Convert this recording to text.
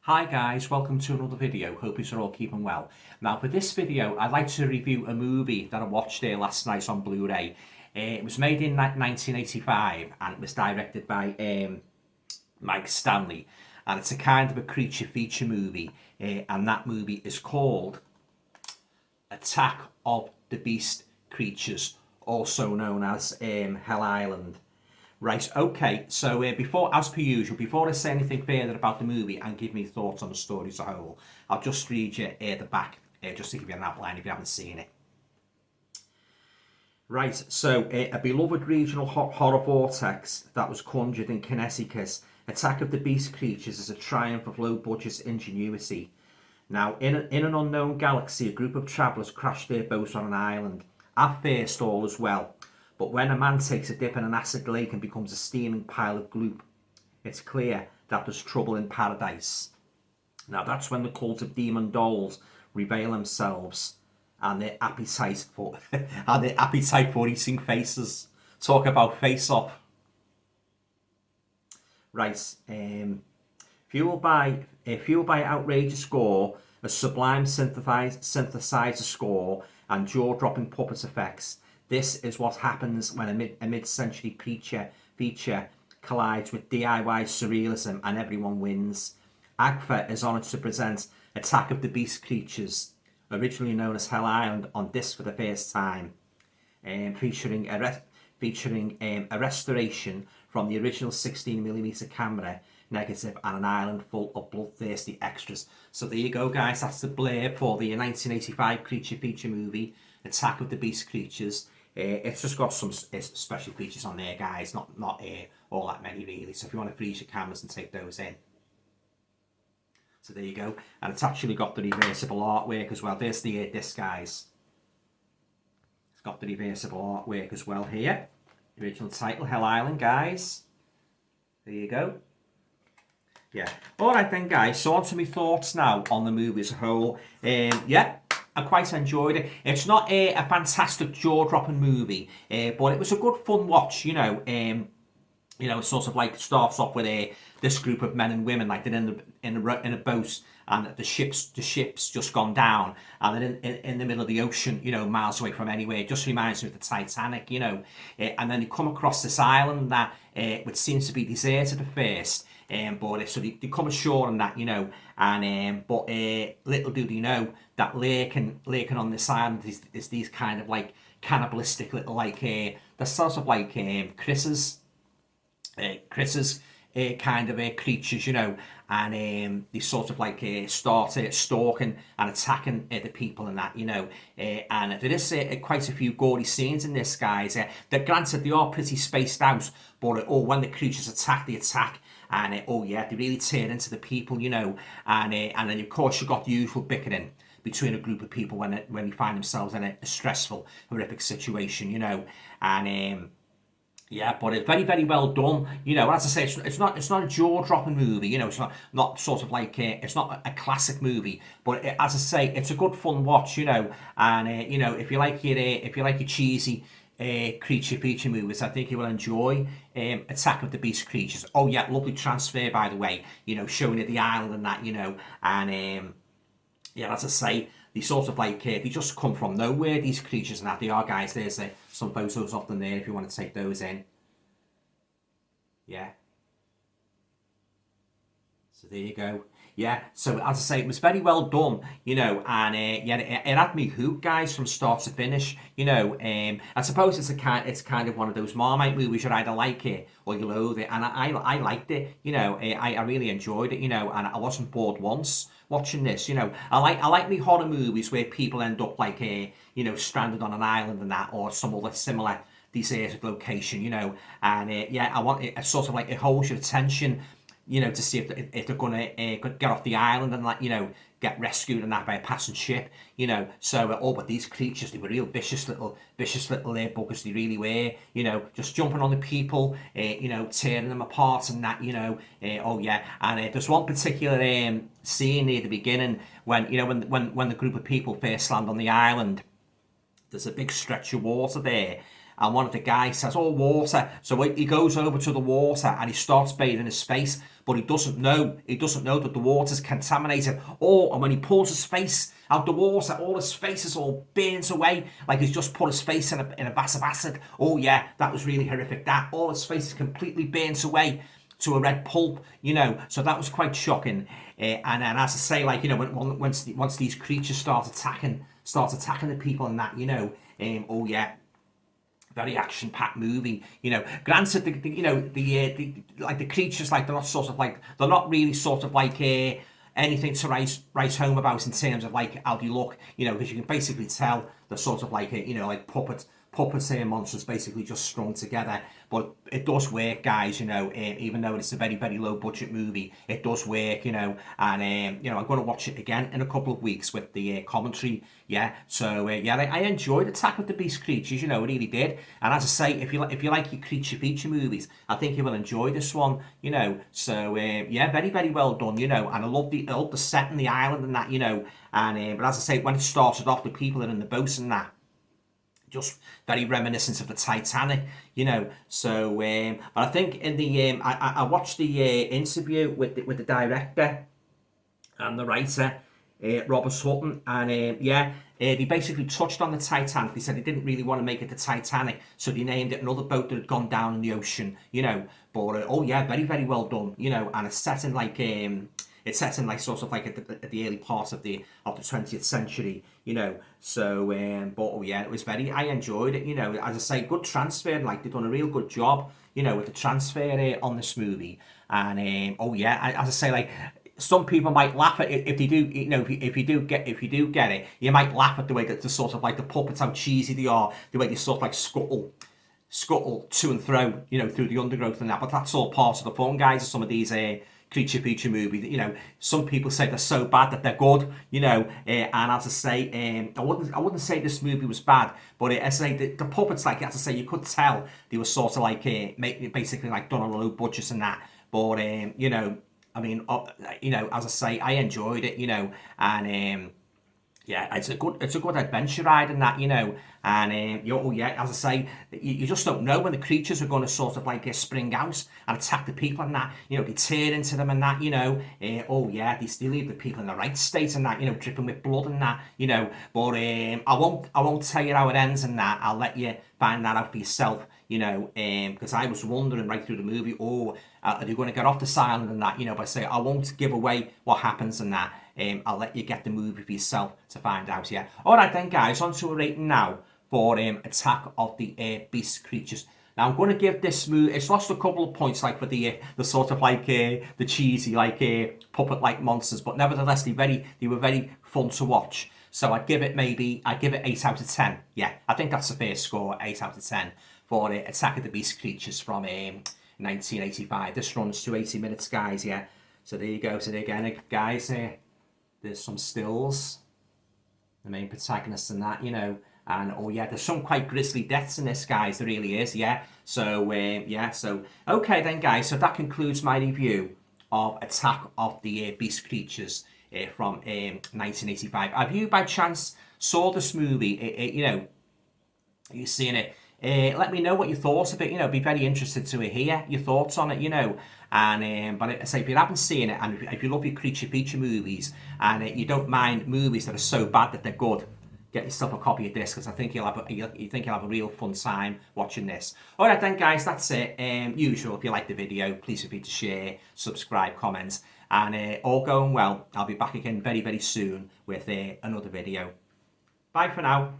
Hi guys, welcome to another video. Hope you're all keeping well. Now for this video, I'd like to review a movie that I watched last night on Blu-ray. It was made in 1985 and it was directed by Mike Stanley. And it's a kind of a creature feature movie. And that movie is called Attack of the Beast Creatures, also known as Hell Island. Right, okay, so as per usual, before I say anything further about the movie and give me thoughts on the story as a whole, I'll just read you the back, just to give you an outline if you haven't seen it. Right, so a beloved regional horror vortex that was conjured in Connecticut, Attack of the Beast Creatures is a triumph of low-budget ingenuity. Now, in an unknown galaxy, a group of travellers crash their boats on an island. At first, all is well. But when a man takes a dip in an acid lake and becomes a steaming pile of gloop, it's clear that there's trouble in paradise. Now that's when the cult of demon dolls reveal themselves and their appetite for eating faces. Talk about face off. Right, fueled by outrageous gore, a sublime synthesizer score, and jaw-dropping puppet effects. This is what happens when a mid-century creature feature collides with DIY surrealism and everyone wins. AGFA is honoured to present Attack of the Beast Creatures, originally known as Hell Island, on disc for the first time, featuring a restoration from the original 16mm camera negative and an island full of bloodthirsty extras. So there you go, guys. That's the blurb for the 1985 creature feature movie, Attack of the Beast Creatures. It's just got some special features on there, guys. Not all that many, really. So if you want to freeze your cameras and take those in. So there you go. And it's actually got the reversible artwork as well. There's the disc, guys. It's got the reversible artwork as well here. The original title, Hell Island, guys. There you go. Yeah. Alright then, guys. So on to my thoughts now on the movie as a whole. Yeah. I quite enjoyed it. It's not a fantastic jaw-dropping movie, but it was a good fun watch. It sort of like starts off with this group of men and women, like they're in a boat, and the ship's just gone down, and they're in the middle of the ocean, miles away from anywhere. It just reminds me of the Titanic, and then they come across this island that which seems to be deserted at first. But so they come ashore on that, but little do they know that lurking on this island is these kind of like cannibalistic little they're sort of like critters kind of creatures, and they sort of like start stalking and attacking the people and that, and there is quite a few gory scenes in this, guys. That granted, they are pretty spaced out, but when the creatures attack, they attack. And they really turn into the people, and then of course you've got the usual bickering between a group of people when they find themselves in a stressful, horrific situation, and but it's very, very well done. As I say, it's not a jaw-dropping movie. It's not sort of like it's not a classic movie, but as I say, it's a good fun watch. And if you like your cheesy creature feature movies, I think you will enjoy Attack of the Beast Creatures. Oh yeah, lovely transfer, by the way, showing you the island and that, and as I say, they sort of like they just come from nowhere, these creatures and that. They are, guys. There's some photos of them there if you want to take those in. Yeah, so there you go. Yeah, so as I say, it was very well done, and it had me hooked, guys, from start to finish, I suppose it's kind of one of those Marmite movies. You either like it or you loathe it, and I liked it, I really enjoyed it, and I wasn't bored once watching this, I like me horror movies where people end up like stranded on an island and that, or some other similar deserted location, and I want it sort of like it holds your attention, to see if they're going to get off the island and get rescued and that by a passing ship, So, but these creatures, they were real vicious little buggers. They really were, just jumping on the people, tearing them apart and that, And there's one particular scene near the beginning when when the group of people first land on the island. There's a big stretch of water there. and one of the guys says, "Oh, water." So he goes over to the water and he starts bathing his face, but he doesn't know that the water's contaminated. And when he pulls his face out the water, all his face is all burnt away, like he's just put his face in a vat of acid. Oh yeah, that was really horrific. That all his face is completely burnt away to a red pulp, so that was quite shocking. And as I say, like, once these creatures start attacking the people and that, oh yeah, very action-packed movie. Granted, the creatures, like, they're not really sort of like anything to write home about in terms of like how they look, because you can basically tell they're sort of like like puppet monsters basically just strung together. But it does work, guys, even though it's a very, very low budget movie, it does work, and I'm going to watch it again in a couple of weeks with the commentary. So I enjoyed Attack of the Beast Creatures, I really did. And as I say, if you like your creature feature movies, I think you will enjoy this one, so very, very well done, and I love the set and the island and that, but as I say, when it started off, the people that are in the boat and that, just very reminiscent of the Titanic, So, but I think in the I watched the interview with the director and the writer, Robert Hutton, and they basically touched on the Titanic. They said they didn't really want to make it the Titanic, so they named it another boat that had gone down in the ocean, But very, very well done, and it's set in like sort of like at the early part of the 20th century, So, but it was I enjoyed it, As I say, good transfer. Like, they've done a real good job, with the transfer on this movie. And as I say, like, some people might laugh at it if they do, if you do get it, you might laugh at the way that the sort of like the puppets, how cheesy they are, the way they sort of like scuttle to and fro, through the undergrowth and that. But that's all part of the fun, guys, of some of these creature feature movie. Some people say they're so bad that they're good, and as I say, I wouldn't say this movie was bad, but as I say, the puppets, like, as I say, you could tell they were sort of like basically like done on a low budget and that. But I mean, as I say, I enjoyed it, and it's a good adventure ride and that, and as I say, you just don't know when the creatures are going to sort of like spring out and attack the people and that, they tear into them and that, they still leave the people in the right state and that, dripping with blood and that, but I won't tell you how it ends and that. I'll let you find that out for yourself, because I was wondering right through the movie, are they going to get off this island and that, but I say I won't give away what happens and that. I'll let you get the movie for yourself to find out, Alright then, guys, on to a rating now for Attack of the Beast Creatures. Now, I'm going to give this movie, it's lost a couple of points, like, for the sort of like, the cheesy, like, puppet-like monsters, but nevertheless, they were very fun to watch. So I'd give it 8 out of 10. Yeah, I think that's the fair score, 8 out of 10 for Attack of the Beast Creatures from 1985. This runs to 80 minutes, guys, So there you go. So there again, guys, there's some stills, the main protagonist and that, and there's some quite grisly deaths in this, guys. There really is, So so okay then, guys. So that concludes my review of Attack of the Beast Creatures from 1985. Have you by chance saw this movie? You seen it? Let me know what you thought of it. Be very interested to hear your thoughts on it. And but I say, if you haven't seen it, and if you love your creature feature movies, and you don't mind movies that are so bad that they're good, get yourself a copy of this, because I think you'll have a real fun time watching this. All right then, guys, that's it. Usual, if you like the video, please feel free to share, subscribe, comment, and all going well. I'll be back again very, very soon with another video. Bye for now.